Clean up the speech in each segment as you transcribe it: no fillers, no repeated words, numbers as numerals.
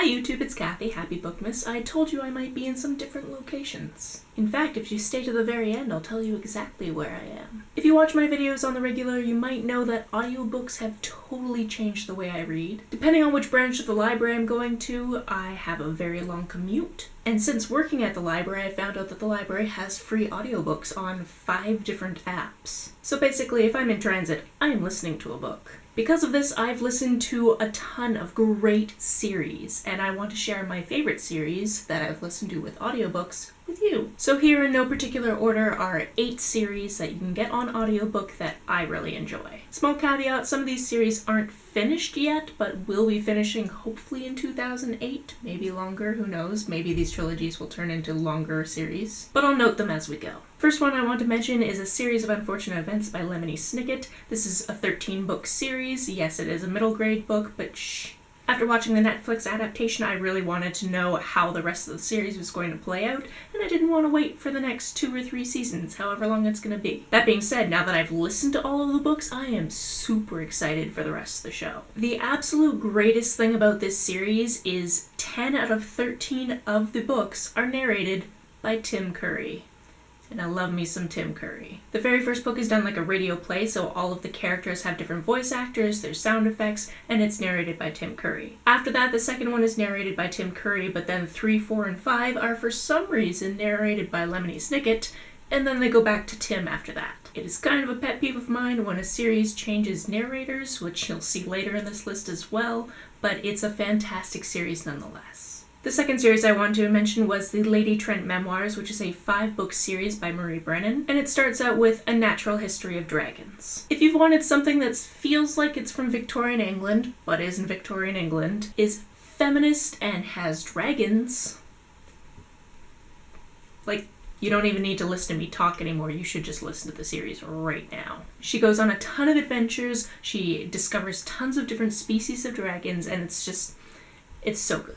Hi YouTube, it's Kathy, Happy Bookmas. I told you I might be in some different locations. In fact, if you stay to the very end, I'll tell you exactly where I am. If you watch my videos on the regular, you might know that audiobooks have totally changed the way I read. Depending on which branch of the library I'm going to, I have a very long commute. And since working at the library, I found out that the library has free audiobooks on 5 different apps. So basically, if I'm in transit, I am listening to a book. Because of this, I've listened to a ton of great series, and I want to share my favorite series that I've listened to with audiobooks with you. So here in no particular order are 8 series that you can get on audiobook that I really enjoy. Small caveat, some of these series aren't finished yet, but will be finishing hopefully in 2008, maybe longer, who knows, maybe these trilogies will turn into longer series, but I'll note them as we go. First one I want to mention is A Series of Unfortunate Events by Lemony Snicket. This is a 13-book series. Yes, it is a middle grade book, but shh. After watching the Netflix adaptation, I really wanted to know how the rest of the series was going to play out, and I didn't want to wait for the next 2 or 3 seasons, however long it's going to be. That being said, now that I've listened to all of the books, I am super excited for the rest of the show. The absolute greatest thing about this series is 10 out of 13 of the books are narrated by Tim Curry. And I love me some Tim Curry. The very first book is done like a radio play, so all of the characters have different voice actors, there's sound effects, and it's narrated by Tim Curry. After that, the second one is narrated by Tim Curry, but then 3, 4, and 5 are for some reason narrated by Lemony Snicket, and then they go back to Tim after that. It is kind of a pet peeve of mine when a series changes narrators, which you'll see later in this list as well, but it's a fantastic series nonetheless. The second series I wanted to mention was the Lady Trent Memoirs, which is a 5-book series by Marie Brennan, and it starts out with A Natural History of Dragons. If you've wanted something that feels like it's from Victorian England, but isn't Victorian England, is feminist and has dragons, like, you don't even need to listen to me talk anymore, you should just listen to the series right now. She goes on a ton of adventures, she discovers tons of different species of dragons, and it's so good.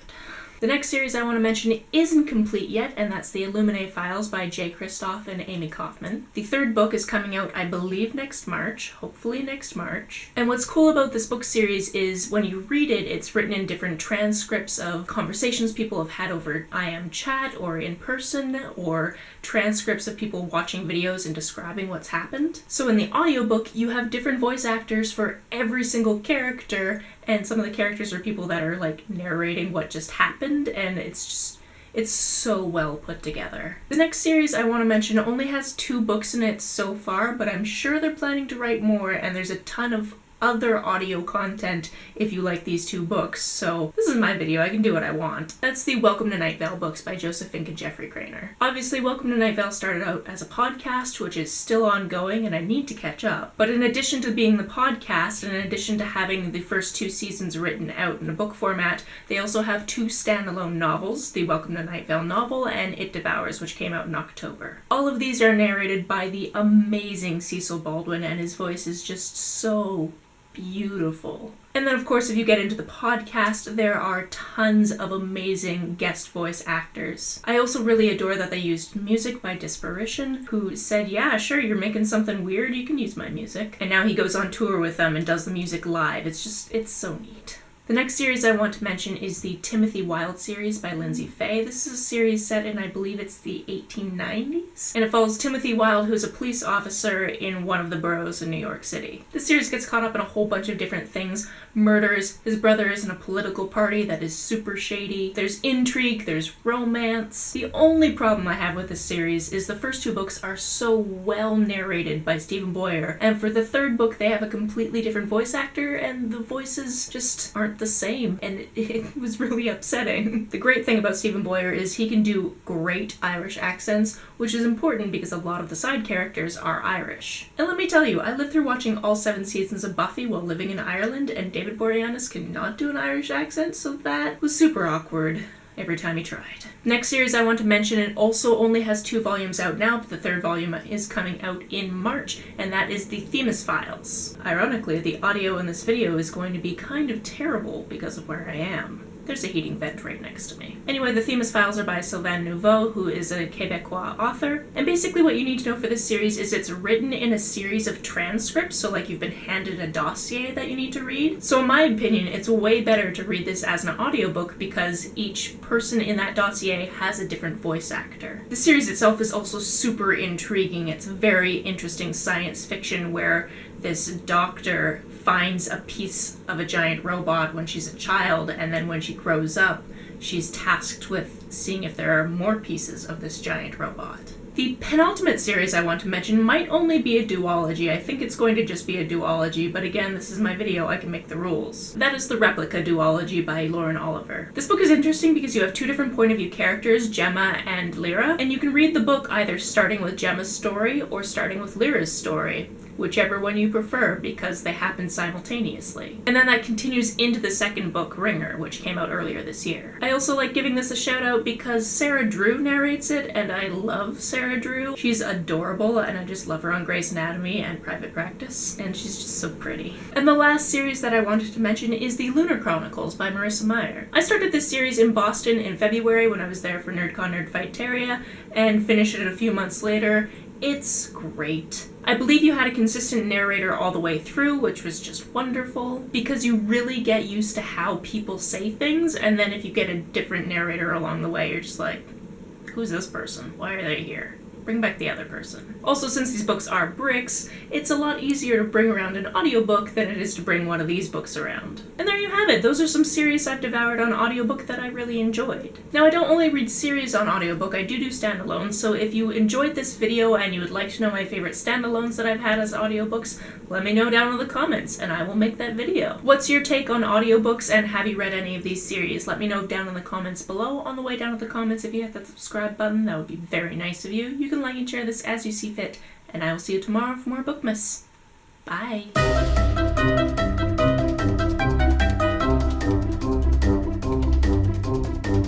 The next series I want to mention isn't complete yet, and that's the Illuminate Files by Jay Kristoff and Amy Kaufman. The 3rd book is coming out, I believe, next March, hopefully next March. And what's cool about this book series is when you read it, it's written in different transcripts of conversations people have had over IM chat or in person, or transcripts of people watching videos and describing what's happened. So in the audiobook, you have different voice actors for every single character, and some of the characters are people that are like narrating what just happened, and it's so well put together. The next series I want to mention only has 2 books in it so far, but I'm sure they're planning to write more, and there's a ton of other audio content if you like these 2 books, so this is my video, I can do what I want. That's the Welcome to Night Vale books by Joseph Fink and Jeffrey Craner. Obviously, Welcome to Night Vale started out as a podcast, which is still ongoing, and I need to catch up. But in addition to being the podcast, and in addition to having the first 2 seasons written out in a book format, they also have 2 standalone novels, the Welcome to Night Vale novel and It Devours, which came out in October. All of these are narrated by the amazing Cecil Baldwin, and his voice is just so beautiful. And then of course, if you get into the podcast, there are tons of amazing guest voice actors. I also really adore that they used music by Disparition, who said, yeah, sure, you're making something weird, you can use my music. And now he goes on tour with them and does the music live. It's so neat. The next series I want to mention is the Timothy Wilde series by Lindsay Fay. This is a series set in, I believe it's the 1890s, and it follows Timothy Wilde, who's a police officer in one of the boroughs in New York City. This series gets caught up in a whole bunch of different things. Murders, his brother is in a political party that is super shady, there's intrigue, there's romance. The only problem I have with this series is the first 2 books are so well narrated by Stephen Boyer, and for the 3rd book they have a completely different voice actor, and the voices just aren't the same, and it was really upsetting. The great thing about Stephen Boyer is he can do great Irish accents, which is important because a lot of the side characters are Irish. And let me tell you, I lived through watching all 7 seasons of Buffy while living in Ireland, and David Boreanaz cannot do an Irish accent, so that was super awkward every time he tried. Next series I want to mention, it also only has 2 volumes out now, but the 3rd volume is coming out in March, and that is the Themis Files. Ironically, the audio in this video is going to be kind of terrible because of where I am. There's a heating vent right next to me. Anyway, the Themis Files are by Sylvain Nouveau, who is a Quebecois author. And basically what you need to know for this series is it's written in a series of transcripts, so like you've been handed a dossier that you need to read. So in my opinion, it's way better to read this as an audiobook because each person in that dossier has a different voice actor. The series itself is also super intriguing. It's very interesting science fiction where this doctor finds a piece of a giant robot when she's a child, and then when she grows up, she's tasked with seeing if there are more pieces of this giant robot. The penultimate series I want to mention might only be a duology. I think it's going to just be a duology, but again, this is my video, I can make the rules. That is the Replica duology by Lauren Oliver. This book is interesting because you have two different point of view characters, Gemma and Lyra, and you can read the book either starting with Gemma's story or starting with Lyra's story, whichever one you prefer, because they happen simultaneously. And then that continues into the second book, Ringer, which came out earlier this year. I also like giving this a shout out because Sarah Drew narrates it, and I love Sarah Drew. She's adorable, and I just love her on Grey's Anatomy and Private Practice, and she's just so pretty. And the last series that I wanted to mention is the Lunar Chronicles by Marissa Meyer. I started this series in Boston in February when I was there for NerdCon Nerdfighteria, and finished it a few months later. It's great. I believe you had a consistent narrator all the way through, which was just wonderful, because you really get used to how people say things, and then if you get a different narrator along the way, you're just like, who's this person? Why are they here? Bring back the other person. Also, since these books are bricks, it's a lot easier to bring around an audiobook than it is to bring one of these books around. And there you have it. Those are some series I've devoured on audiobook that I really enjoyed. Now, I don't only read series on audiobook, I do standalones, so if you enjoyed this video and you would like to know my favorite standalones that I've had as audiobooks, let me know down in the comments and I will make that video. What's your take on audiobooks, and have you read any of these series? Let me know down in the comments below. On the way down to the comments, if you hit that subscribe button, that would be very nice of you. You can like and share this as you see fit, and I will see you tomorrow for more Bookmas. Bye!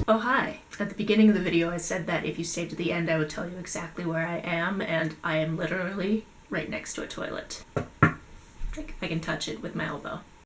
Oh hi! At the beginning of the video I said that if you stayed to the end I would tell you exactly where I am, and I am literally right next to a toilet. I can touch it with my elbow.